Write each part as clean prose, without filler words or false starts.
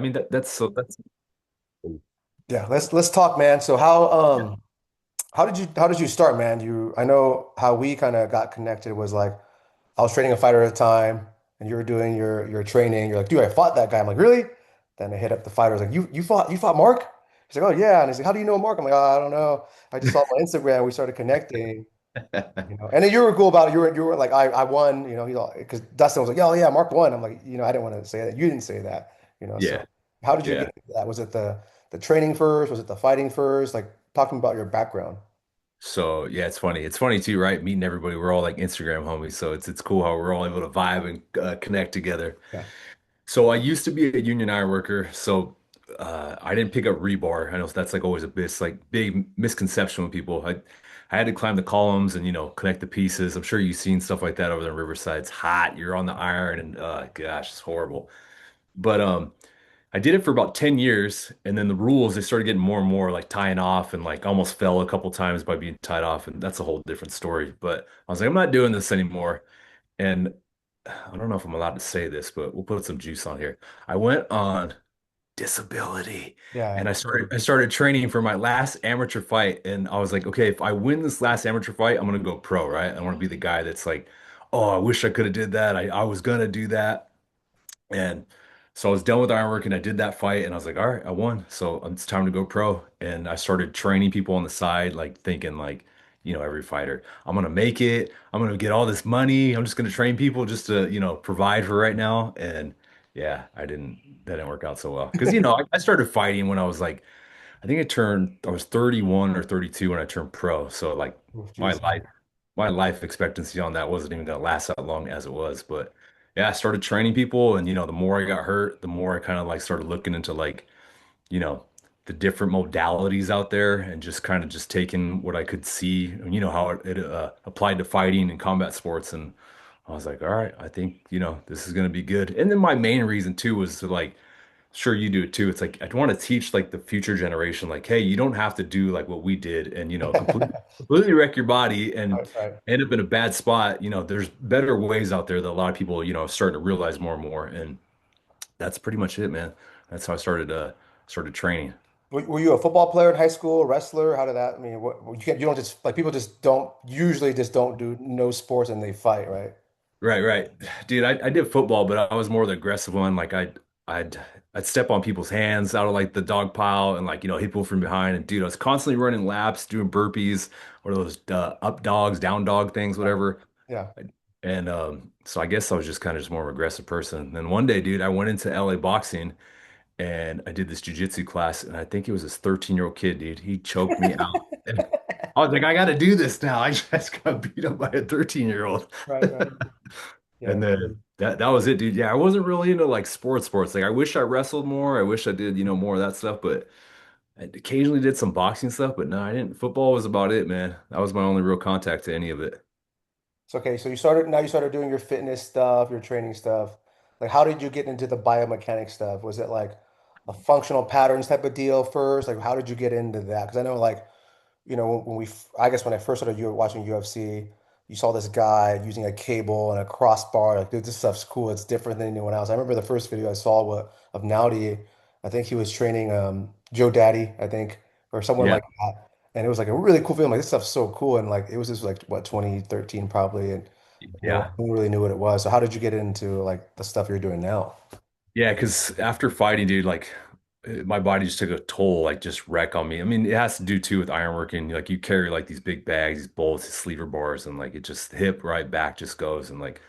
mean that's so that's Yeah, let's talk, man. So how did you start, man? I know how we kind of got connected was like I was training a fighter at a time, and you were doing your training. You're like, dude, I fought that guy. I'm like, really? Then I hit up the fighter. I was like, you fought Mark? He's like, oh yeah. And he's like, how do you know Mark? I'm like, oh, I don't know. I just saw him on Instagram. We started connecting. And then you were cool about it. You were like, I won. He's all because Dustin was like, oh yeah, Mark won. I'm like, I didn't want to say that. You didn't say that. So yeah, how did you yeah. get into that? Was it the training first? Was it the fighting first? Like, talking about your background. So yeah, it's funny. It's funny too, right? Meeting everybody. We're all like Instagram homies, so it's cool how we're all able to vibe and connect together. Yeah. So I used to be a union iron worker, so I didn't pick up rebar. I know that's like always a big misconception with people. I had to climb the columns and connect the pieces. I'm sure you've seen stuff like that over there in Riverside. It's hot. You're on the iron, and gosh, it's horrible. But I did it for about 10 years, and then the rules they started getting more and more like tying off, and like almost fell a couple times by being tied off, and that's a whole different story. But I was like, I'm not doing this anymore. And I don't know if I'm allowed to say this, but we'll put some juice on here. I went on disability Yeah. and I started training for my last amateur fight, and I was like, okay, if I win this last amateur fight, I'm gonna go pro, right? I want to be the guy that's like, oh, I wish I could have did that. I was gonna do that. And so I was done with ironwork and I did that fight and I was like, all right, I won. So it's time to go pro. And I started training people on the side, like thinking like, every fighter, I'm gonna make it. I'm gonna get all this money. I'm just gonna train people just to, provide for right now. And yeah, that didn't work out so well. Cause I started fighting when I was like, I was 31 or 32 when I turned pro. So like Oh, my geez. life, my life expectancy on that wasn't even gonna last that long as it was. But yeah, I started training people and the more I got hurt, the more I kind of like started looking into like, you know, the different modalities out there and just kind of just taking what I could see, how it applied to fighting and combat sports. And I was like, all right, I think, this is gonna be good. And then my main reason too was to like sure you do it too. It's like I want to teach like the future generation, like, hey, you don't have to do like what we did and completely wreck your body and Right, right. end up in a bad spot. There's better ways out there that a lot of people, are starting to realize more and more. And that's pretty much it, man. That's how I started training. Were you a football player in high school, wrestler? How did that? I mean, you don't just like people just don't usually just don't do no sports and they fight, right? Right, right. Dude, I did football, but I was more the aggressive one. Like I'd I'd step on people's hands out of like the dog pile and like, hit people from behind. And dude, I was constantly running laps, doing burpees, or those up dogs, down dog things, Yeah. whatever. Yeah. And so I guess I was just kind of just more of an aggressive person. And then one day, dude, I went into LA boxing and I did this jujitsu class, and I think it was this 13-year-old kid, dude. He choked me out. And I was like, I got to do this now. I just got beat up by a 13-year-old. Right, right. Yeah. And then that was it, dude. Yeah, I wasn't really into like sports. Like I wish I wrestled more. I wish I did, more of that stuff, but I occasionally did some boxing stuff, but no, I didn't. Football was about it, man. That was my only real contact to any of it. It's okay. So you started doing your fitness stuff, your training stuff. Like, how did you get into the biomechanics stuff? Was it like a functional patterns type of deal first? Like, how did you get into that? Because I know, like, I guess when I first started watching UFC, you saw this guy using a cable and a crossbar. Like, dude, this stuff's cool. It's different than anyone else. I remember the first video I saw of Naudi. I think he was training Joe Daddy, I think, or someone Yeah. like that. And it was like a really cool film. Like, this stuff's so cool. And like, it was just like what 2013 probably, and no Yeah. one really knew what it was. So how did you get into like the stuff you're doing now? Yeah, because after fighting, dude, like my body just took a toll, like just wreck on me. I mean, it has to do too with ironworking. Like you carry like these big bags, these bolts, these sleever bars, and like it just hip right back just goes. And like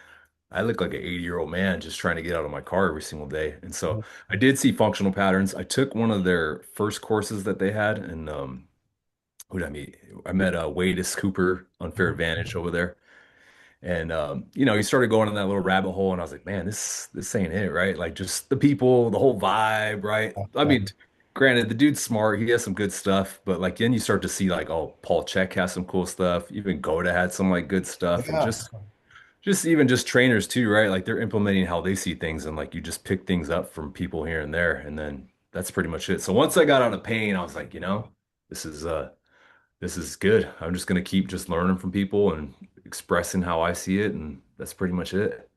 I look like an 80-year-old man just trying to get out of my car every single day. And so I did see functional patterns. I took one of their first courses that they had, and who did I meet? I met Wadis Cooper, Unfair Mhm. Advantage over there. And he started going in that little rabbit hole, and I was like, man, this ain't it, right? Like just the people, the whole vibe, right? I Yeah. mean, granted, the dude's smart, he has some good stuff, but like then you start to see like, oh, Paul Check has some cool stuff. Even Goda had some like good stuff, and Yeah. just even just trainers too, right? Like they're implementing how they see things, and like you just pick things up from people here and there, and then that's pretty much it. So once I got out of pain, I was like, this is uh this is good. I'm just gonna keep just learning from people and expressing how I see it, and that's pretty much it.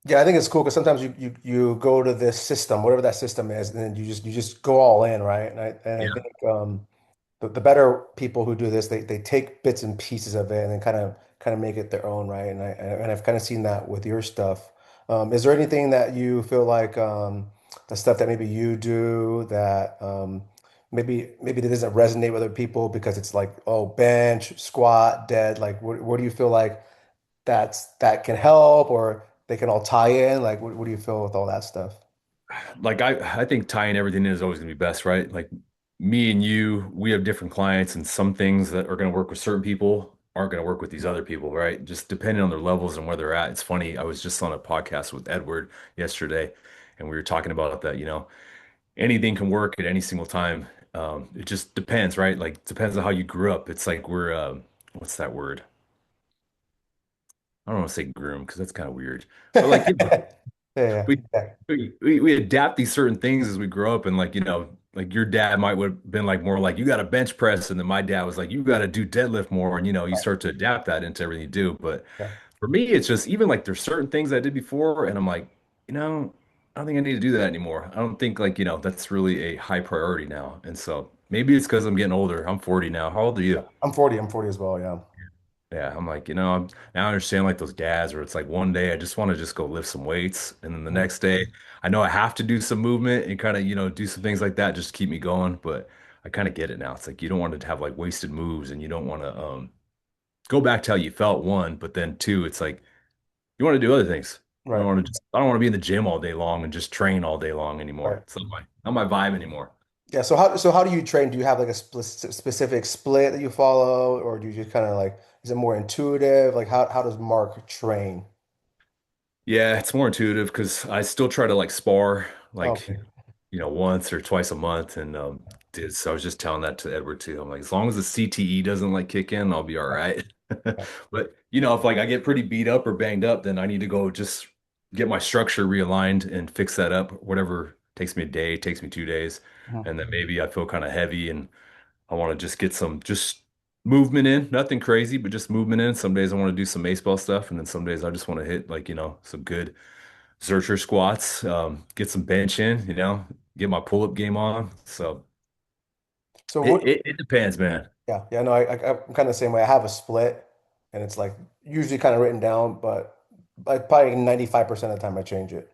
Yeah, I think it's cool because sometimes you go to this system, whatever that system is, and then you just go all in, right? And I Yeah. think the better people who do this, they take bits and pieces of it and then kind of make it their own, right? And I've kind of seen that with your stuff. Is there anything that you feel like the stuff that maybe you do that maybe that doesn't resonate with other people because it's like, oh, bench, squat, dead, like where do you feel like that can help or they can all tie in? Like what do you feel with all that stuff? Like I think tying everything in is always gonna be best, right? Like me and you, we have different clients, and some things that are gonna work with certain people aren't gonna work with these other people, right? Just depending on their levels and where they're at. It's funny, I was just on a podcast with Edward yesterday, and we were talking about that, anything can work at any single time. It just depends, right? Like depends on how you grew up. It's like we're what's that word? I don't want to say groom because that's kind of weird. But like, Yeah, we yeah, we adapt these certain things as we grow up, and like like your dad might would have been like more like you got to bench press, and then my dad was like you got to do deadlift more, and you start to adapt that into everything you do. But yeah. for me, it's just even like there's certain things I did before, and I'm like, I don't think I need to do that anymore. I don't think like that's really a high priority now, and so maybe it's because I'm getting older. I'm 40 now. How old are Yeah. you? I'm 40 as well, yeah. Yeah, I'm like, now I understand like those dads where it's like one day I just want to just go lift some weights, and then the Mhm. next day I know I have to do some movement and kind of, do some things like that just to keep me going. But I kind of get it now. It's like you don't want to have like wasted moves, and you don't want to go back to how you felt one, but then two, it's like you want to do other things. Right, I don't want to be in the gym all day long and just train all day long anymore. right. It's not my vibe anymore. Yeah, so how do you train? Do you have like a specific split that you follow, or do you just kind of like is it more intuitive? Like how does Mark train? Yeah, it's more intuitive because I still try to like spar like Okay. once or twice a month. And dude, so I was just telling that to Edward too. I'm like, as long as the CTE doesn't like kick in, I'll be all Right, right. right. But if like I get pretty beat up or banged up, then I need to go just get my structure realigned and fix that up. Whatever takes me a day, takes me 2 days. Mhm. And then maybe I feel kind of heavy and I want to just get some just movement in, nothing crazy, but just movement in. Some days I want to do some baseball stuff, and then some days I just want to hit like, some good Zercher squats, get some bench in, get my pull-up game on. So So it, what? it, it depends, man. Yeah, yeah. No, I'm kind of the same way. I have a split, and it's like usually kind of written down, but like probably 95% of the time I change it.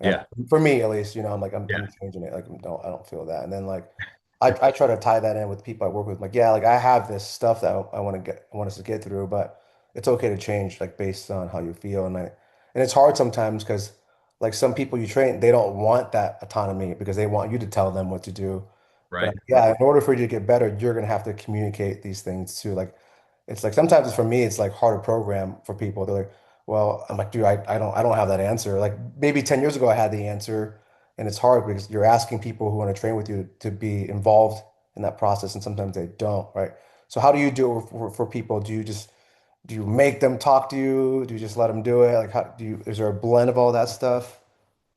Yeah, For me at least, I'm like yeah, I'm changing it. Like I don't feel that. And then like I try to tie that in with people I work with. Like, yeah, like I have this stuff that I want us to get through, but it's okay to change like based on how you feel. And it's hard sometimes because like some people you train, they don't want that autonomy because they want you to tell them what to do. But right. yeah, in order for you to get better, you're gonna have to communicate these things too. Like it's like sometimes for me, it's like hard to program for people. They're like, well, I'm like, dude, I don't have that answer. Like maybe 10 years ago I had the answer, and it's hard because you're asking people who want to train with you to be involved in that process, and sometimes they don't, right? So how do you do it for people? Do you make them talk to you? Do you just let them do it? Like is there a blend of all that stuff?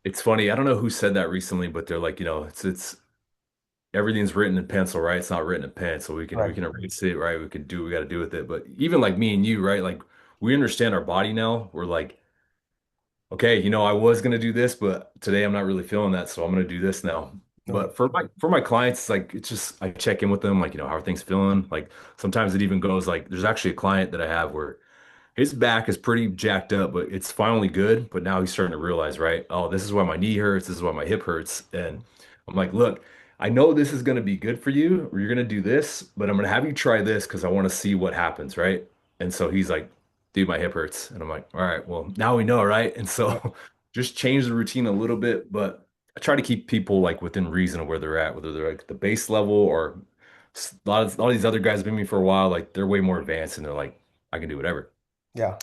It's funny. I don't know who said that recently, but they're like, it's everything's written in pencil, right? It's not written in pen, so we can Right. we can erase it, right? We can do what we got to do with it. But even like me and you, right? Like we understand our body now. We're like, okay, I was gonna do this, but today I'm not really feeling that, so I'm gonna do this now. Right. But for my clients, like it's just I check in with them, like, how are things feeling? Like sometimes it even goes like there's actually a client that I have where his back is pretty jacked up, but it's finally good. But now he's starting to realize, right? Oh, this is why my knee hurts. This is why my hip hurts. And I'm like, look, I know this is going to be good for you, or you're going to do this, but I'm going to have you try this because I want to see what happens, right? And so he's like, dude, my hip hurts. And I'm like, all right, well, now we know, right? And Right. so just change the routine a little bit, but I try to keep people like within reason of where they're at, whether they're like the base level or a lot of these other guys have been with me for a while, like they're way more advanced and they're like, I can do whatever. Yeah.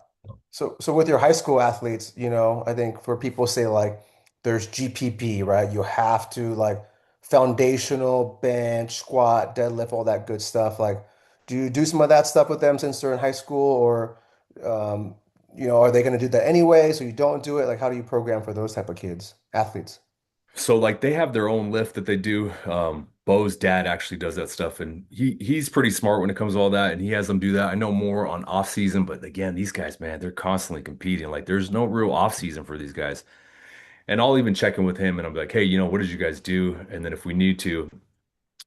So with your high school athletes, I think for people say like there's GPP, right? You have to like foundational bench, squat, deadlift, all that good stuff. Like, do you do some of that stuff with them since they're in high school, or um, are they going to do that anyway? So you don't do it? Like, how do you program for those type of kids, athletes? So like they have their own lift that they do. Bo's dad actually does that stuff, and he's pretty smart when it comes to all that, and he has them do that. I know more on off season, but again, these guys, man, they're constantly competing. Like there's no real off season for these guys. And I'll even check in with him, and I'm like, hey, what did you guys do? And then if we need to,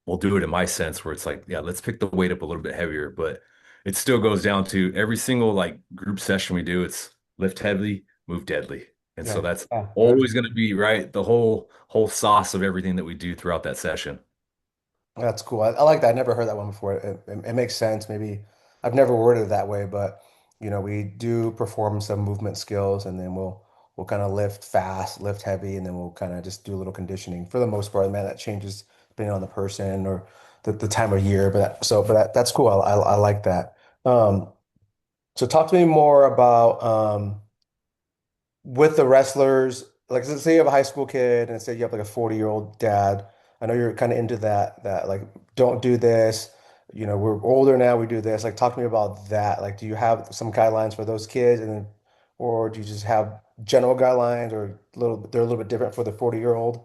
we'll do it in my sense where it's like, yeah, let's pick the weight up a little bit heavier, but it still goes down to every single like group session we do, it's lift heavily, move deadly. And so Yeah. that's Yeah. always going to be right, the whole sauce of everything that we do throughout that session. That's cool. I like that. I never heard that one before. It makes sense. Maybe I've never worded it that way, but we do perform some movement skills, and then we'll kind of lift fast, lift heavy, and then we'll kind of just do a little conditioning. For the most part, man, that changes depending on the person or the time of year. That's cool. I like that. Um, so talk to me more about with the wrestlers, like let's say you have a high school kid and say you have like a 40-year-old dad. I know you're kind of into that like don't do this. We're older now, we do this. Like talk to me about that. Like do you have some guidelines for those kids and then or do you just have general guidelines or they're a little bit different for the 40-year-old?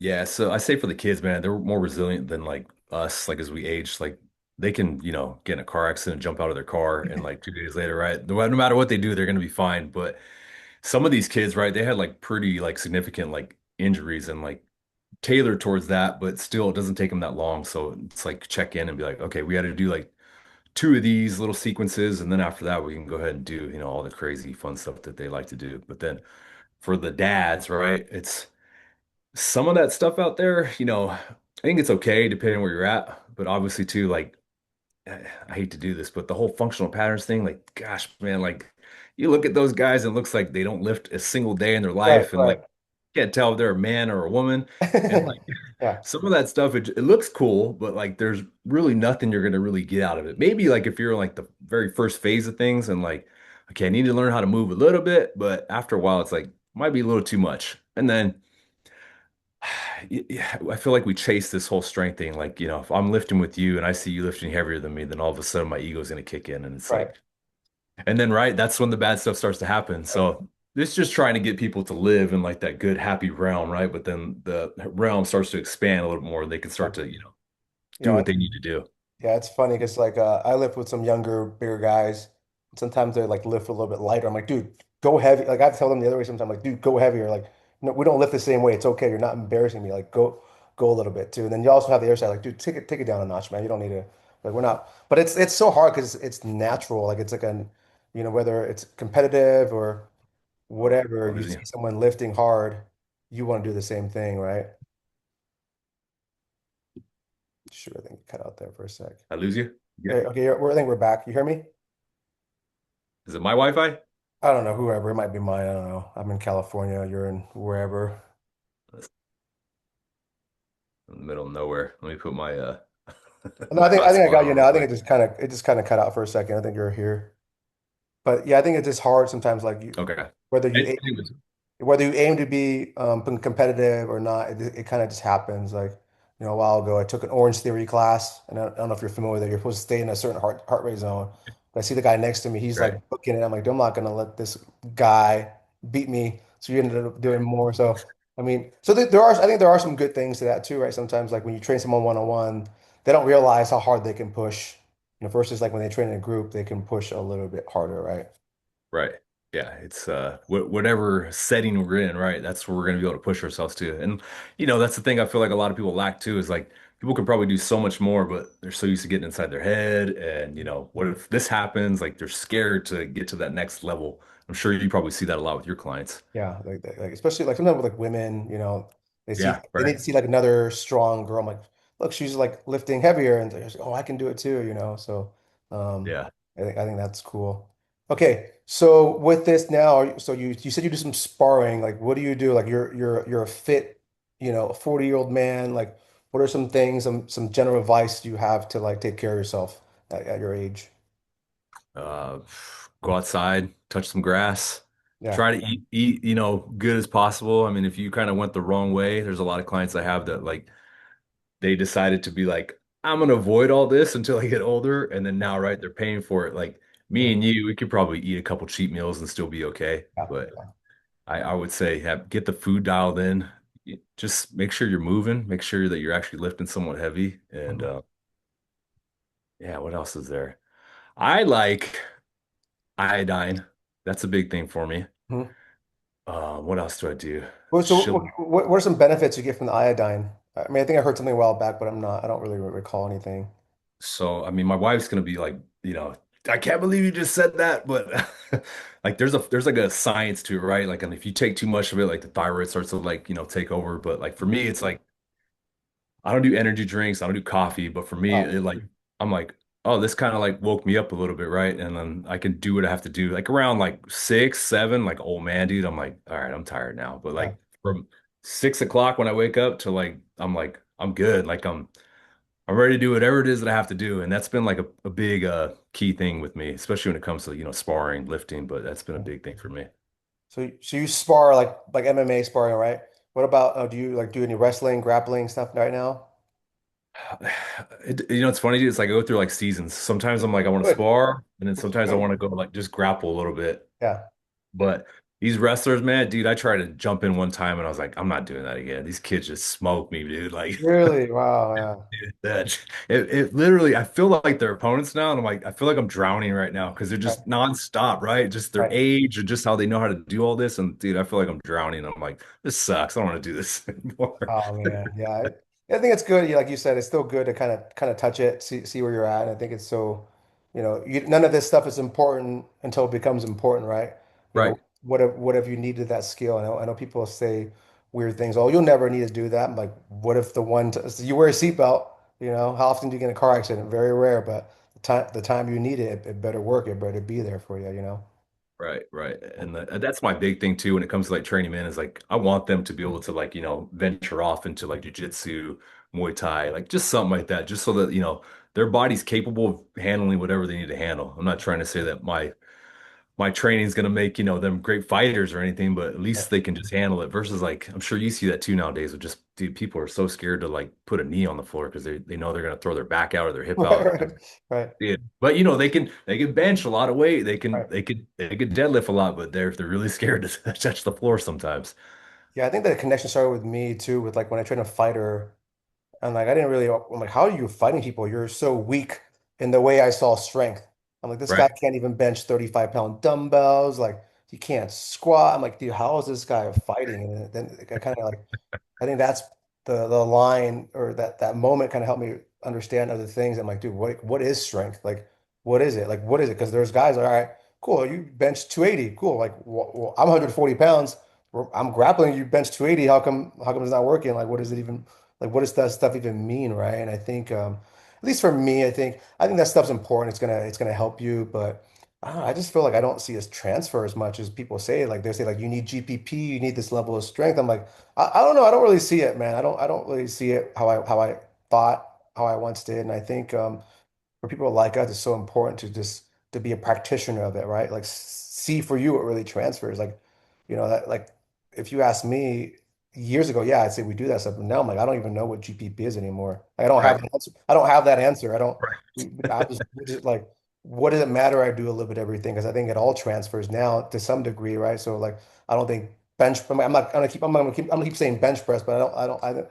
Yeah, so I say for the kids, man, they're more resilient than like us, like as we age, like they can, get in a car accident, jump out of their car, and like 2 days later, right? No matter what they do, they're gonna be fine. But some of these kids, right, they had like pretty like significant like injuries and like tailored towards that, but still it doesn't take them that long. So it's like check in and be like, okay, we got to do like two of these little sequences, and then after that we can go ahead and do, all the crazy fun stuff that they like to do. But then for the dads, right, it's some of that stuff out there, I think it's okay depending on where you're at, but obviously too, like I hate to do this, but the whole functional patterns thing, like, gosh, man, like you look at those guys and it looks like they don't lift a single day in their Right, life, and right. like can't tell if they're a man or a woman. And like Yeah, some of that stuff, it looks cool, but like there's really nothing you're gonna really get out of it. Maybe like if you're in like the very first phase of things and like, okay, I need to learn how to move a little bit, but after a while, it's like might be a little too much. And then yeah, I feel like we chase this whole strength thing. Like, if I'm lifting with you and I see you lifting heavier than me, then all of a sudden my ego's gonna kick in, and it's right, like, and then right, that's when the bad stuff starts to happen. right, So it's just trying to get people to live in like that good, happy realm, right? But then the realm starts to expand a little more. They can yeah. start to, You do know, what they need to do. Yeah, it's funny because like I lift with some younger, bigger guys. Sometimes they like lift a little bit lighter. I'm like, dude, go heavy. Like I have to tell them the other way sometimes, like, dude, go heavier. Like, no, we don't lift the same way. It's okay. You're not embarrassing me. Like, go a little bit too. And then you also have the other side, like, dude, take it down a notch, man. You don't need to. Like, we're not. But it's so hard because it's natural. Like it's like whether it's competitive or Oh, whatever, I'm you losing see you. someone lifting hard, you want to do the same thing, right? Sure, I think cut out there for a sec. I lose you? Yeah. Okay, I think we're back. You hear me? Is it my Wi-Fi? I don't know, whoever. It might be mine. I don't know. I'm in California. You're in wherever. That's in the middle of nowhere. Let me put my No, my I think I hotspot got on you real now. I think quick. it just kind of cut out for a second. I think you're here. But yeah, I think it's just hard sometimes, like Okay. whether you Anyways, whether you aim to be competitive or not, it kind of just happens. Like, a while ago, I took an Orange Theory class, and I don't know if you're familiar with that. You're supposed to stay in a certain heart rate zone. But I see the guy next to me, he's like right, booking it. I'm like, I'm not gonna let this guy beat me. So you ended up doing more. So I mean, so I think there are some good things to that too, right? Sometimes like when you train someone one-on-one, they don't realize how hard they can push. Versus like when they train in a group, they can push a little bit harder, right? right. Yeah, it's whatever setting we're in, right? That's where we're gonna be able to push ourselves to. And that's the thing I feel like a lot of people lack too, is like people can probably do so much more, but they're so used to getting inside their head. And what if this happens? Like they're scared to get to that next level. I'm sure you probably see that a lot with your clients. Yeah, like especially like sometimes with like women, Yeah, they need right. to see like another strong girl. I'm like, look, she's like lifting heavier, and they're just, oh, I can do it too, So, um, Yeah. I think that's cool. Okay, so with this now, so you said you do some sparring. Like, what do you do? Like, you're a fit, 40-year-old man. Like, what are some things, some general advice you have to like take care of yourself at your age? Uh, go outside, touch some grass, Yeah, try to eat, good as possible. I mean, if you kind of went the wrong way, there's a lot of clients I have that like they decided to be like, I'm gonna avoid all this until I get older, and then now, right, they're paying for it. Like me yeah, and you, we could probably eat a couple cheat meals and still be okay. yeah, But yeah. I would say get the food dialed in. just make sure you're moving, make sure that you're actually lifting somewhat heavy. And Mhm. yeah, what else is there? I like iodine. That's a big thing for me. Mhm. What else do I do? Well, so Chill. what are some benefits you get from the iodine? I mean, I think I heard something a while back, but I don't really recall anything. So, I mean, my wife's gonna be like, I can't believe you just said that, but like there's like a science to it, right? Like, and if you take too much of it, like the thyroid starts to like, take over. But like for me, it's like I don't do energy drinks, I don't do coffee, but for me, Oh, it like I'm like, oh, this kind of like woke me up a little bit, right? And then I can do what I have to do. Like around like 6, 7, like, oh man, dude, I'm like, all right, I'm tired now. But yeah. like from 6 o'clock when I wake up to like, I'm good. Like I'm ready to do whatever it is that I have to do. And that's been like a big key thing with me, especially when it comes to, sparring, lifting, but that's been a big thing for me. So you spar like MMA sparring, right? What about do you like do any wrestling, grappling stuff right now? It's funny, dude. It's like I go through like seasons. Sometimes I'm like, I want to Good. spar, and then sometimes I want to go like just grapple a little bit. Yeah. But these wrestlers, man, dude, I tried to jump in one time and I was like, I'm not doing that again. These kids just smoke me, dude. Like Really? Wow. Yeah. that it literally I feel like their opponents now, and I'm like, I feel like I'm drowning right now because they're Right. just nonstop, right? Just their Right. age and just how they know how to do all this. And dude, I feel like I'm drowning. I'm like, this sucks. I don't want to do this anymore. Oh man, yeah. I think it's good. Like you said, it's still good to kind of touch it, see where you're at. And I think it's so, none of this stuff is important until it becomes important, right? Right. What if you needed that skill? I know people say weird things. Oh, you'll never need to do that. I'm like, what if so you wear a seatbelt? How often do you get in a car accident? Very rare, but the time you need it, it better work. It better be there for you. Right, right. And that's my big thing too when it comes to like training men is like I want them to be able to like, venture off into like jujitsu, Muay Thai, like just something like that, just so that, their body's capable of handling whatever they need to handle. I'm not trying to say that my training is gonna make, them great fighters or anything, but at least they can just handle it versus like I'm sure you see that too nowadays with just dude, people are so scared to like put a knee on the floor because they know they're gonna throw their back out or their hip out. Right, right, Yeah, but they can bench a lot of weight. They can right. they could deadlift a lot, but they're really scared to touch the floor sometimes. Yeah, I think the connection started with me too, with like when I trained a fighter. And like I didn't really I'm like, how are you fighting people? You're so weak in the way I saw strength. I'm like, this guy Right, can't even bench 35-pound dumbbells, like he can't squat. I'm like, dude, how is this guy fighting? And then I kind of like I think that's the line or that moment kind of helped me understand other things. I'm like, dude, what is strength? Like, what is it? Like, what is it? Because there's guys like, all right, cool, you bench 280, cool. Like, well, I'm 140 pounds. I'm grappling. You bench 280. How come it's not working? Like, what does it even like? What does that stuff even mean, right? And I think, at least for me, I think that stuff's important. It's gonna help you, but. I don't know, I just feel like I don't see as transfer as much as people say. Like they say, like you need GPP, you need this level of strength. I'm like, I don't know. I don't really see it, man. I don't really see it how I thought, how I once did. And I think for people like us, it's so important to just to be a practitioner of it, right? Like see for you what really transfers. Like, that like if you ask me years ago, yeah, I'd say we do that stuff. But now I'm like, I don't even know what GPP is anymore. Like, I don't have right, an answer. I don't have that answer. I don't. right. We just like, what does it matter? I do a little bit of everything because I think it all transfers now to some degree, right? So like, I don't think bench. I'm gonna keep saying bench press, but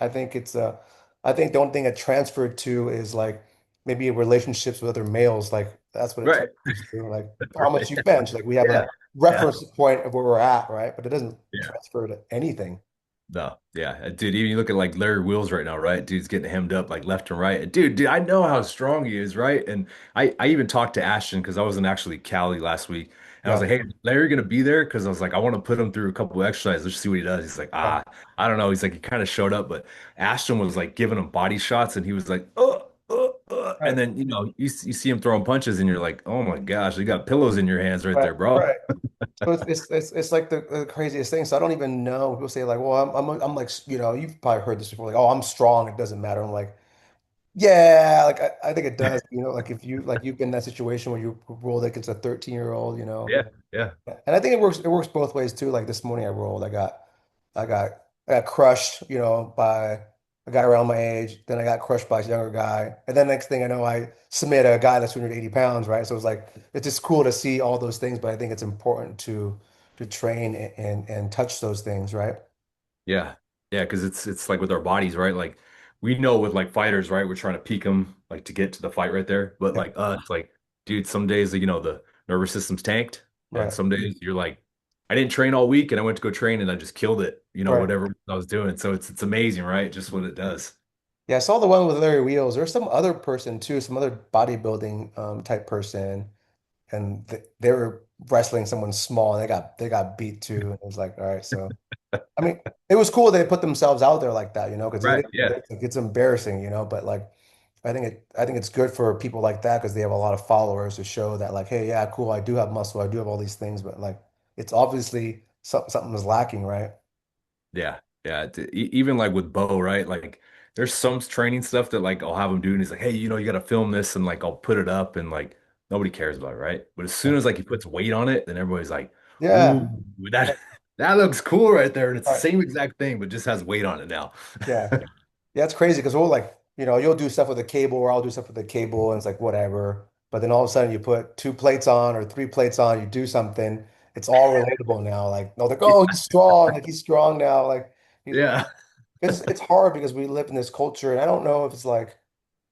I think it's I think the only thing it transferred to is like maybe relationships with other males. Like that's what it Right. transfers to. Like how much Right. you bench. Like we have Yeah. a Yeah. reference point of where we're at, right? But it doesn't Yeah. transfer to anything. No, yeah, dude. Even you look at like Larry Wheels right now, right? Dude's getting hemmed up like left and right. Dude, I know how strong he is, right? And I even talked to Ashton because I was in actually Cali last week, and I was Yeah. like, "Hey, Larry, gonna be there?" Because I was like, I want to put him through a couple of exercises, let's see what he does. He's like, Right. I don't know. He's like, he kind of showed up, but Ashton was like giving him body shots, and he was like, and Right. then you see him throwing punches, and you're like, oh my gosh, you got pillows in your hands right Right. there, bro. Right. So it's like the craziest thing. So I don't even know. People say like, well, I'm like, you've probably heard this before. Like, oh, I'm strong. It doesn't matter. I'm like, yeah, like I think it does. Like if you've been in that situation where you rolled against a 13-year-old. Yeah, yeah, And I think it works both ways too. Like this morning I rolled, I got I got crushed, by a guy around my age. Then I got crushed by a younger guy. And then next thing I know, I submit a guy that's 280 pounds, right? So it's like it's just cool to see all those things, but I think it's important to train and touch those things, right? yeah. Yeah, because it's like with our bodies, right? Like we know with like fighters, right? We're trying to peak them like to get to the fight right there. But Yeah, like us, like dude, some days the nervous system's tanked, and right, some days you're like, I didn't train all week, and I went to go train and I just killed it, right. whatever I was doing. So it's amazing, right? Just what it does. Yeah, I saw the one with Larry Wheels. There's some other person too, some other bodybuilding type person, and they were wrestling someone small, and they got beat too. And it was like, all right, so I mean, it was cool they put themselves out there like that, because Right. Yeah. it's embarrassing, but like I think it's good for people like that because they have a lot of followers to show that like, hey, yeah, cool, I do have muscle, I do have all these things, but like it's obviously something is lacking, right? Yeah, yeah. Even like with Bo, right? Like, there's some training stuff that like I'll have him do, and he's like, "Hey, you got to film this," and like I'll put it up, and like nobody cares about it, right? But as soon Yeah. as like he puts weight on it, then everybody's like, Yeah. "Ooh, that that looks cool right there," and it's the Right. same exact thing, but just has weight on it now. Yeah. Yeah, it's crazy because we'll like, you'll do stuff with a cable or I'll do stuff with a cable and it's like whatever. But then all of a sudden you put two plates on or three plates on, you do something, it's all relatable now. Like, no, like, oh, he's strong now. Like he's Yeah, it's hard because we live in this culture and I don't know if it's like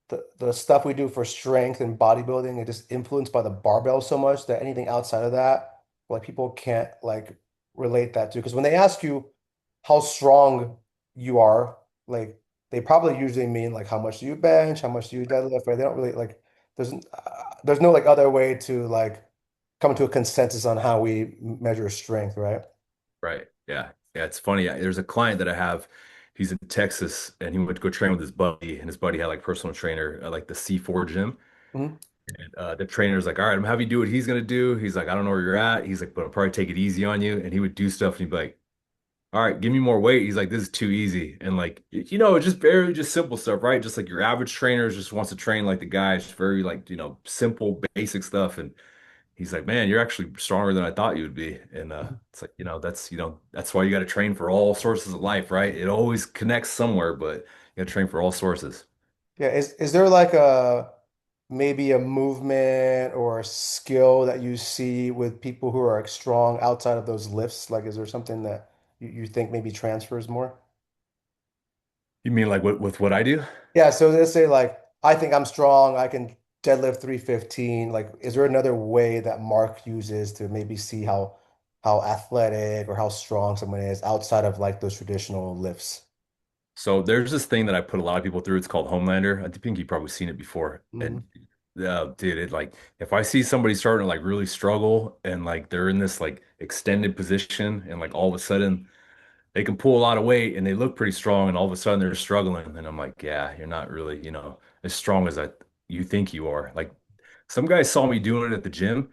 the stuff we do for strength and bodybuilding is just influenced by the barbell so much that anything outside of that, like people can't like relate that to. Because when they ask you how strong you are, like they probably usually mean like how much do you bench, how much do you deadlift, right? They don't really like there's no like other way to like come to a consensus on how we measure strength, right? right. Yeah, yeah. It's funny. There's a client that I have. He's in Texas, and he went to go train with his buddy, and his buddy had like personal trainer at like the C4 gym. Mhm. And the trainer's like, all right, I'm gonna have you do what he's gonna do. He's like, I don't know where you're at. He's like, but I'll probably take it easy on you. And he would do stuff and he'd be like, all right, give me more weight. He's like, this is too easy. And like, it's just very just simple stuff, right? Just like your average trainer just wants to train like the guy. It's very like, simple, basic stuff. And he's like, man, you're actually stronger than I thought you would be. And it's like, that's why you got to train for all sources of life, right? It always connects somewhere, but you got to train for all sources. Yeah, is there like a maybe a movement or a skill that you see with people who are like strong outside of those lifts? Like, is there something that you think maybe transfers more? You mean like with what I do? Yeah, so let's say like I think I'm strong, I can deadlift 315. Like, is there another way that Mark uses to maybe see how athletic or how strong someone is outside of like those traditional lifts? So there's this thing that I put a lot of people through. It's called Homelander. I think you've probably seen it before. Hmm. And dude, it like if I see somebody starting to like really struggle and like they're in this like extended position and like all of a sudden they can pull a lot of weight and they look pretty strong and all of a sudden they're struggling. And I'm like, yeah, you're not really, as strong as you think you are. Like some guy saw me doing it at the gym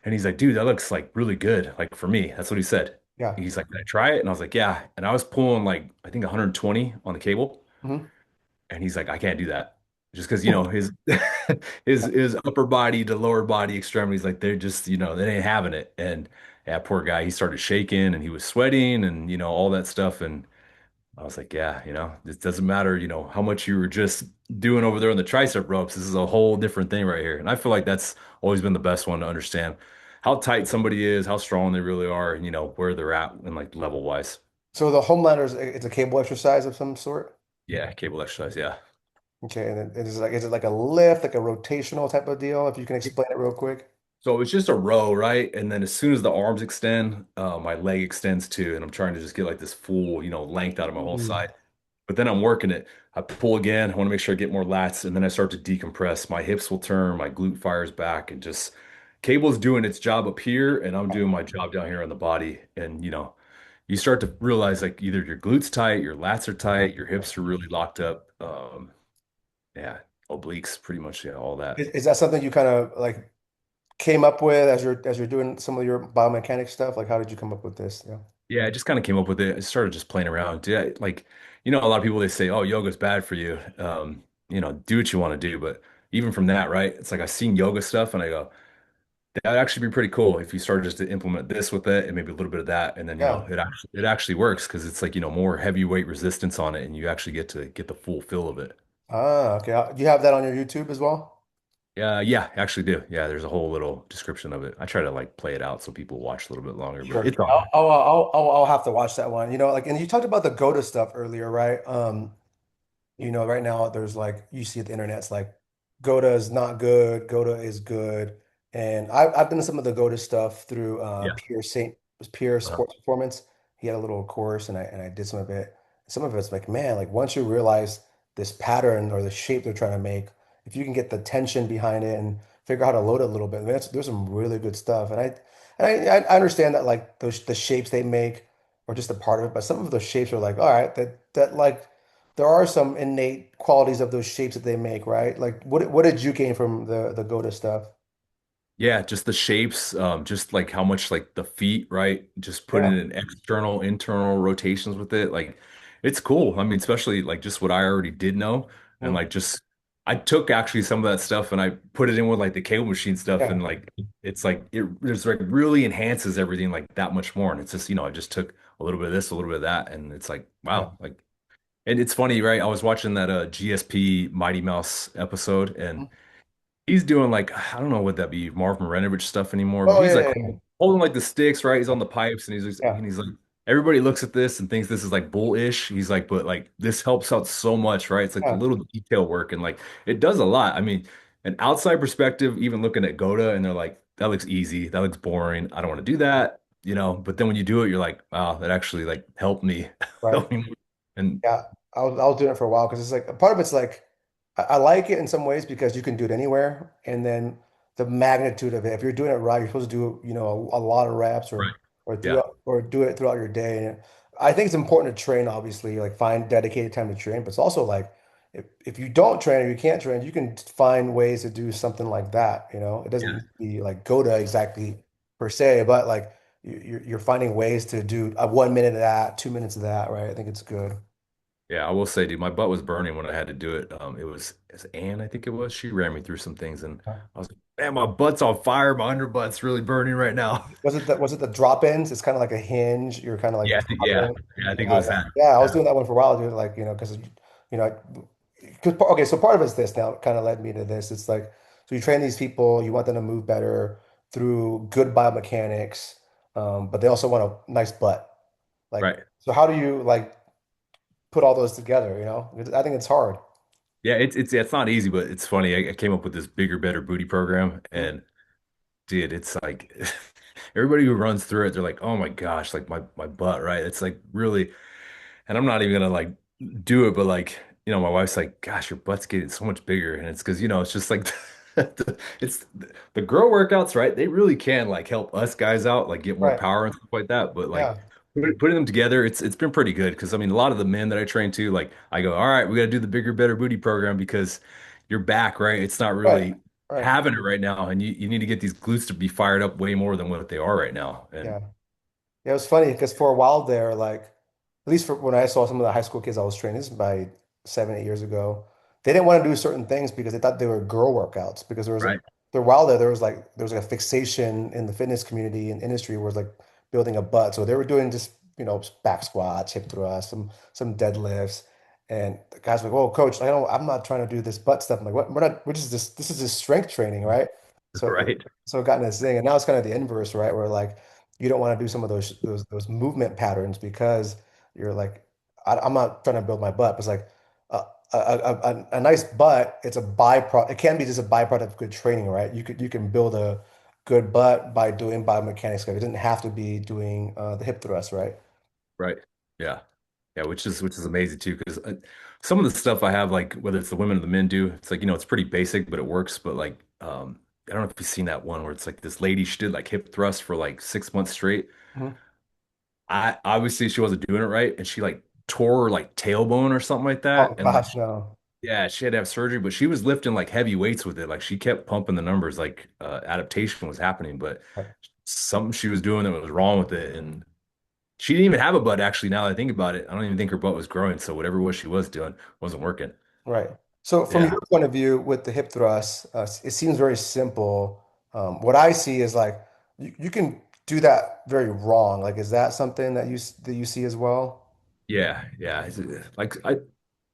and he's like, dude, that looks like really good. Like for me, that's what he said. Yeah. He's like, can I try it? And I was like, yeah. And I was pulling like, I think 120 on the cable. Hmm. And he's like, I can't do that. Just because, his his upper body to lower body extremities, like they're just, they ain't having it. And yeah, poor guy, he started shaking and he was sweating and all that stuff. And I was like, yeah, it doesn't matter, how much you were just doing over there on the tricep ropes. This is a whole different thing right here. And I feel like that's always been the best one to understand how tight somebody is, how strong they really are, and where they're at and like level wise. So the Homelander it's a cable exercise of some sort. Yeah, cable exercise, yeah. Okay, and then is it like a lift, like a rotational type of deal? If you can explain it real quick. So it's just a row, right? And then as soon as the arms extend, my leg extends too. And I'm trying to just get like this full, length out of my whole Mm. side. But then I'm working it. I pull again. I want to make sure I get more lats. And then I start to decompress. My hips will turn, my glute fires back, and just cable's doing its job up here, and I'm doing my job down here on the body. And you start to realize like either your glutes tight, your lats are tight, your hips are really locked up. Yeah, obliques, pretty much, yeah, all that. Is that something you kind of like came up with as you're doing some of your biomechanics stuff? Like, how did you come up with this? Yeah. Yeah, I just kind of came up with it. I started just playing around. Yeah, like, a lot of people they say, "Oh, yoga's bad for you." Do what you want to do. But even from that, right? It's like I seen yoga stuff, and I go, that'd actually be pretty cool if you started just to implement this with it, and maybe a little bit of that, and then Yeah. it actually works because it's like more heavyweight resistance on it, and you actually get to get the full feel of it. Ah, okay. Do you have that on your YouTube as well? Yeah, actually do. Yeah, there's a whole little description of it. I try to like play it out so people watch a little bit longer, but Sure. it's on. I'll have to watch that one. You know, like, and you talked about the Goda stuff earlier, right? You know, right now there's like you see the internet's like Goda is not good, Goda is good. And I've done some of the Goda stuff through Yeah. Pierre Uh-huh. Sports Performance. He had a little course and I did some of it. Some of it's like, man, like once you realize this pattern or the shape they're trying to make, if you can get the tension behind it and figure out how to load it a little bit, man, there's some really good stuff. I understand that like those the shapes they make are just a part of it, but some of those shapes are like, all right, that like there are some innate qualities of those shapes that they make, right? Like what did you gain from the Goda stuff? Yeah, just the shapes, just like how much like the feet, right? Just putting Yeah. in external, internal rotations with it. Like it's cool. I mean, especially like just what I already did know. And Mhm. like just I took actually some of that stuff and I put it in with like the cable machine stuff Yeah. and like it's like it just like really enhances everything like that much more. And it's just, I just took a little bit of this, a little bit of that, and it's like, Yeah. wow, like and it's funny, right? I was watching that GSP Mighty Mouse episode and Mhm. he's doing like I don't know what that be Marv Marinovich stuff anymore, but Oh he's yeah, like yeah, yeah. holding like the sticks, right? He's on the pipes and Yeah. he's like everybody looks at this and thinks this is like bullish. He's like, but like this helps out so much, right? It's like the Yeah. little detail work and like it does a lot. I mean, an outside perspective, even looking at Goda and they're like, that looks easy, that looks boring. I don't want to do that, But then when you do it, you're like, wow, that actually like helped me, Right. helped me. And Yeah, I was doing it for a while because it's like part of it's like I like it in some ways because you can do it anywhere, and then the magnitude of it. If you're doing it right, you're supposed to do a lot of reps right, yeah, or do it throughout your day. And I think it's important to train, obviously, like find dedicated time to train. But it's also like if you don't train or you can't train, you can find ways to do something like that. You know, it doesn't yeah. need to be like go to exactly per se, but like you're finding ways to do a 1 minute of that, 2 minutes of that, right? I think it's good. Yeah, I will say, dude, my butt was burning when I had to do it. It's Ann, I think it was. She ran me through some things, and I was like, man, my butt's on fire. My underbutt's really burning right now. Was it the drop-ins? It's kind of like a hinge. You're kind of like Yeah, dropping. yeah, I think it Yeah, was that. yeah. I was Yeah, doing that one for a while, dude. Like, because okay, so part of it's this now kind of led me to this. It's like, so you train these people, you want them to move better through good biomechanics, but they also want a nice butt. Like, right. so how do you like put all those together, I think it's hard. Yeah, it's not easy, but it's funny. I came up with this bigger, better booty program, Mhm. and dude, it's like everybody who runs through it, they're like, oh my gosh, like my butt, right? It's like really. And I'm not even gonna like do it, but like, my wife's like, gosh, your butt's getting so much bigger. And it's because, it's just like it's the girl workouts, right? They really can like help us guys out, like get more Right. power and stuff like that. But like Yeah. putting them together, it's been pretty good. Cause I mean, a lot of the men that I train to, like I go, all right, we gotta do the bigger, better booty program because your back, right? It's not Right. really Right. having it right now. And you need to get these glutes to be fired up way more than what they are right now. And Yeah. Yeah, it was funny because for a while there, like at least for when I saw some of the high school kids I was training, this is by 7, 8 years ago, they didn't want to do certain things because they thought they were girl workouts. Because right, for a while there was like a fixation in the fitness community and industry where it's like building a butt. So they were doing just back squats, hip thrusts, some deadlifts, and the guys were like, "Oh, coach, I'm not trying to do this butt stuff." I'm like, "What? We're not. We're just this. This is just strength training, right?" So right, so it got in this thing, and now it's kind of the inverse, right? Where like you don't want to do some of those movement patterns because you're like, I'm not trying to build my butt. But it's like a nice butt. It's a byproduct. It can be just a byproduct of good training, right? You can build a good butt by doing biomechanics. It doesn't have to be doing the hip thrust, right? right. Yeah. Yeah, which is amazing too, because some of the stuff I have, like whether it's the women or the men do, it's like it's pretty basic, but it works. But like, I don't know if you've seen that one where it's like this lady, she did like hip thrust for like 6 months straight. Mhm. I obviously she wasn't doing it right, and she like tore her like tailbone or something like that, Oh and like gosh, no. yeah, she had to have surgery, but she was lifting like heavy weights with it. Like she kept pumping the numbers, like adaptation was happening, but Right. something she was doing that was wrong with it, and she didn't even have a butt, actually. Now that I think about it, I don't even think her butt was growing. So whatever it was she was doing wasn't working. Right. So from Yeah. your point of view with the hip thrust, it seems very simple. What I see is like you can do that very wrong. Like, is that something that you see as well? Yeah. Yeah. Like I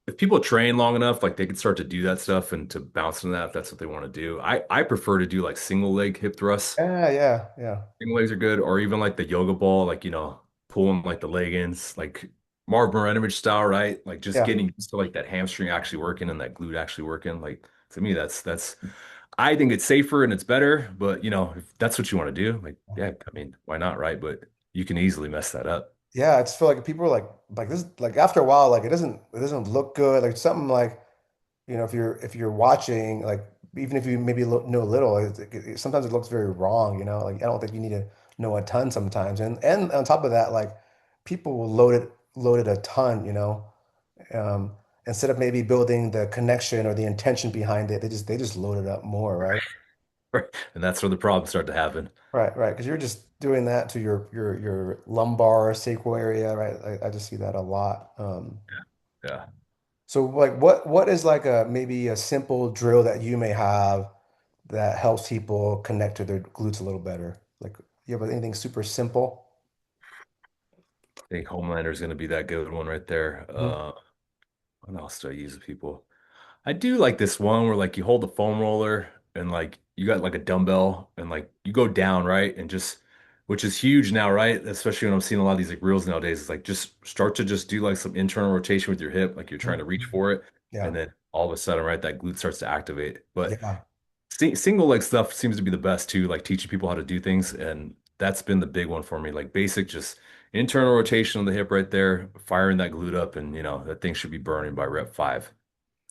if people train long enough, like they can start to do that stuff and to bounce on that if that's what they want to do. I prefer to do like single leg hip thrusts. Yeah, yeah, yeah, Single legs are good, or even like the yoga ball, like pulling like the leggings, like Marv Marinovich style, right? Like just yeah. getting used to like that hamstring actually working and that glute actually working. Like to me, that's I think it's safer and it's better, but if that's what you want to do, like yeah, I mean, why not, right? But you can easily mess that up. Yeah, I just feel like people are like this like after a while like it doesn't look good like something like if you're watching like even if you maybe know a little sometimes it looks very wrong like I don't think you need to know a ton sometimes and on top of that like people will load it a ton um, instead of maybe building the connection or the intention behind it they just load it up more right. Right. And that's where the problems start to happen. Right, because you're just doing that to your lumbar sacral area, right? I just see that a lot. Yeah. So like what is like a maybe a simple drill that you may have that helps people connect to their glutes a little better? Like you have anything super simple? I think Homelander is going to be that good one right there. Mhm. What else do I use with people? I do like this one where like you hold the foam roller and like you got like a dumbbell and like you go down, right? And just which is huge now, right? Especially when I'm seeing a lot of these like reels nowadays. It's like just start to just do like some internal rotation with your hip, like you're trying to reach for it, and Yeah, then all of a sudden, right, that glute starts to activate. But yeah. single leg stuff seems to be the best too, like teaching people how to do things, and that's been the big one for me. Like basic, just internal rotation on the hip right there, firing that glute up, and that thing should be burning by rep 5.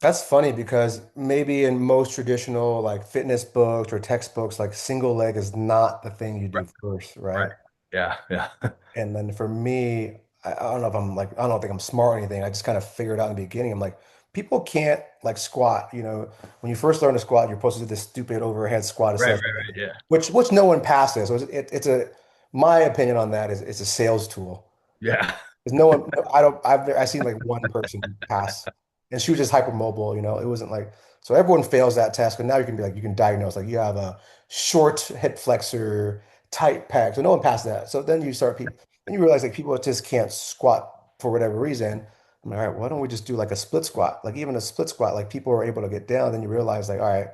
That's funny because maybe in most traditional like fitness books or textbooks, like single leg is not the thing you Right. do first, Right. right? Yeah. Yeah. And then for me, I don't know if I'm like, I don't think I'm smart or anything. I just kind of figured out in the beginning. I'm like, people can't like squat. When you first learn to squat, you're supposed to do this stupid overhead squat Right. Right. essentially, Right. Yeah. which no one passes. So my opinion on that is it's a sales tool. Yeah. Because no one, no, I don't, I've seen like one person pass, and she was just hypermobile. It wasn't like so everyone fails that test. But now you can be like you can diagnose like you have a short hip flexor, tight pec. So no one passed that. So then then you realize like people just can't squat for whatever reason. I'm like, all right, why don't we just do like a split squat? Like even a split squat, like people are able to get down. Then you realize like, all right,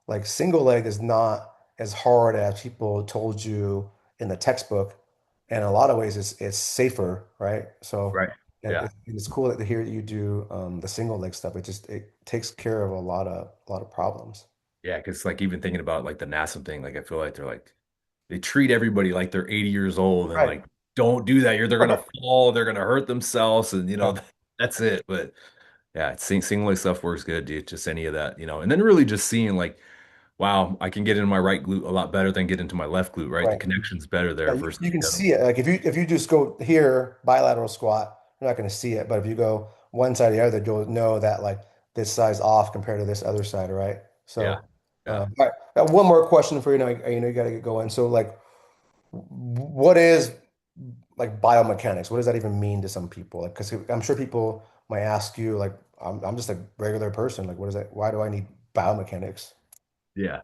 like single leg is not as hard as people told you in the textbook. And in a lot of ways, it's safer, right? So, Right. and Yeah. it's cool to hear that you do the single leg stuff. It takes care of a lot of problems. Yeah. Because like even thinking about like the NASA thing, like I feel like they treat everybody like they're 80 years old and Right. like don't do that. They're gonna fall, they're gonna hurt themselves, and Yeah. that's it. But yeah, single leg stuff works good, dude. Just any of that, and then really just seeing like, wow, I can get into my right glute a lot better than get into my left glute, right? The Right. connection's better Yeah, there you versus can the other. see it. Like if you just go here, bilateral squat, you're not going to see it. But if you go one side or the other, you'll know that like this side's off compared to this other side, right? Yeah. So, Yeah. all right. Got one more question for you. You know you got to get going. So, like, what is like biomechanics? What does that even mean to some people? Like, because I'm sure people might ask you, like, I'm just a regular person. Like, what is that? Why do I need biomechanics? Yeah.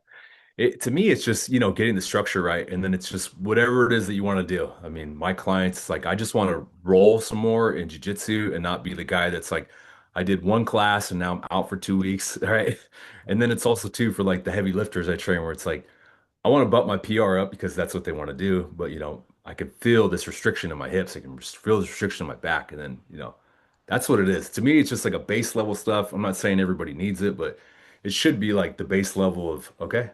To me, it's just, getting the structure right. And then it's just whatever it is that you want to do. I mean, my clients, like, I just want to roll some more in jiu-jitsu and not be the guy that's like, I did one class and now I'm out for 2 weeks. Right. And then it's also too for like the heavy lifters I train where it's like, I want to bump my PR up because that's what they want to do. But, I can feel this restriction in my hips. I can feel this restriction in my back. And then, that's what it is. To me, it's just like a base level stuff. I'm not saying everybody needs it, but it should be like the base level of, okay,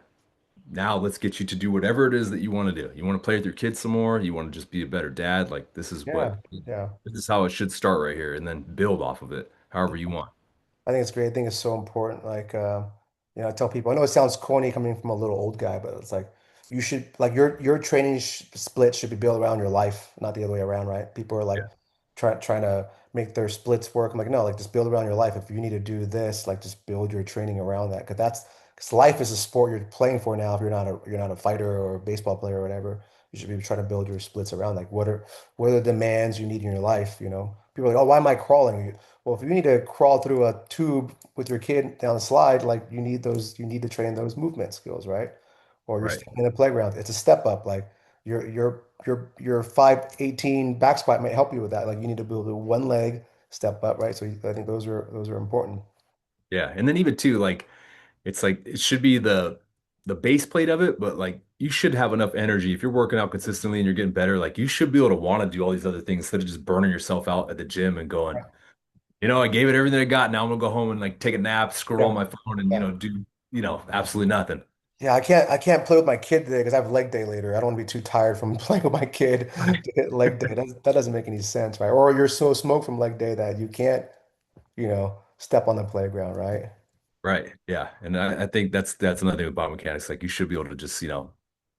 now let's get you to do whatever it is that you want to do. You want to play with your kids some more. You want to just be a better dad. Like Yeah, yeah. this is how it should start right here, and then build off of it however you want. I think it's great. I think it's so important. Like, I tell people, I know it sounds corny coming from a little old guy, but it's like you should like your training sh split should be built around your life, not the other way around, right? People are Yeah, like trying to make their splits work. I'm like, no, like just build around your life. If you need to do this, like just build your training around that. Because life is a sport you're playing for now. If you're not a fighter or a baseball player or whatever, you should be trying to build your splits around like what are the demands you need in your life, People are like, oh, why am I crawling? Well, if you need to crawl through a tube with your kid down a slide, like you need to train those movement skills, right? Or you're right, standing in the playground. It's a step up. Like your 518 back squat might help you with that. Like you need to build a one leg step up, right? So I think those are important. Yeah. And then even too, like it's like it should be the base plate of it, but like you should have enough energy. If you're working out consistently and you're getting better, like you should be able to want to do all these other things instead of just burning yourself out at the gym and going, I gave it everything I got. Now I'm gonna go home and like take a nap, scroll on Yeah. my phone and, Yeah. do, absolutely nothing. Yeah, I can't play with my kid today because I have leg day later. I don't want to be too tired from playing with my kid to hit leg day. That doesn't make any sense, right? Or you're so smoked from leg day that you can't, step on the playground, right? Right. Yeah. And I think that's another thing with biomechanics. Like you should be able to just,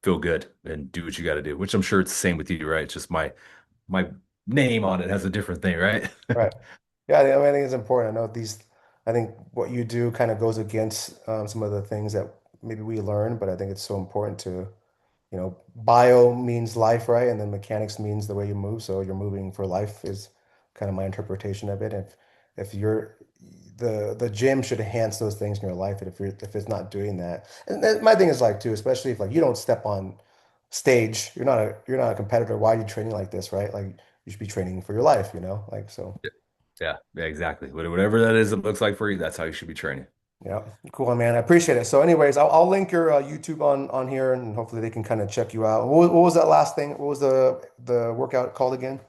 feel good and do what you got to do, which I'm sure it's the same with you, right? It's just my name on it has a different thing, right? Right. Yeah, I think it's important. I know I think what you do kind of goes against some of the things that maybe we learn, but I think it's so important to, bio means life, right? And then mechanics means the way you move. So you're moving for life is kind of my interpretation of it. If you're the gym should enhance those things in your life, and if it's not doing that, and then my thing is like too, especially if like you don't step on stage, you're not a competitor. Why are you training like this, right? Like you should be training for your life, like so. Yeah. Yeah, exactly. Whatever that is, it looks like for you, that's how you should be training. Yeah, cool, man. I appreciate it. So, anyways, I'll link your YouTube on here, and hopefully they can kind of check you out. What was that last thing? What was the workout called again?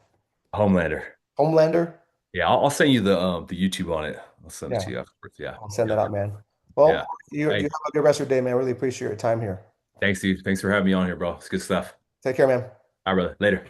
Homelander. Homelander? Yeah, I'll send you the YouTube on it. I'll send it Yeah, to you afterwards. Yeah. I'll send Yeah. that out, man. Well, Yeah. you Hey, have a good rest of your day, man. Really appreciate your time here. thanks, Steve. Thanks for having me on here, bro. It's good stuff. Take care, man. All right, brother. Later.